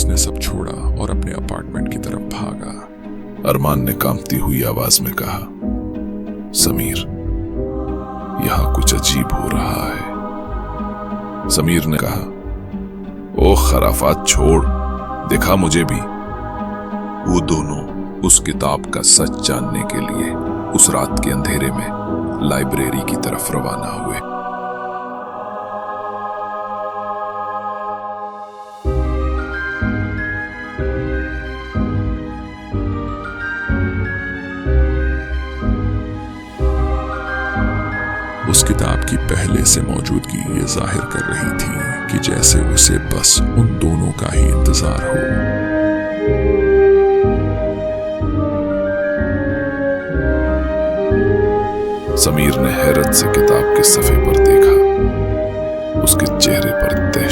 उसने सब छोड़ा और अपने अपार्टमेंट की तरफ भागा। अरमान ने कांपती हुई आवाज में कहा, समीर, यहां कुछ अजीब हो रहा है। समीर ने कहा, ओ खराफात छोड़, दिखा मुझे भी। वो दोनों उस किताब का सच जानने के लिए उस रात के अंधेरे में लाइब्रेरी की तरफ रवाना हुए। उस किताब की पहले से मौजूदगी ये जाहिर कर रही थी कि जैसे उसे बस उन दोनों का ही इंतजार हो। समीर ने हैरत से किताब के सफ़े पर देखा। उसके चेहरे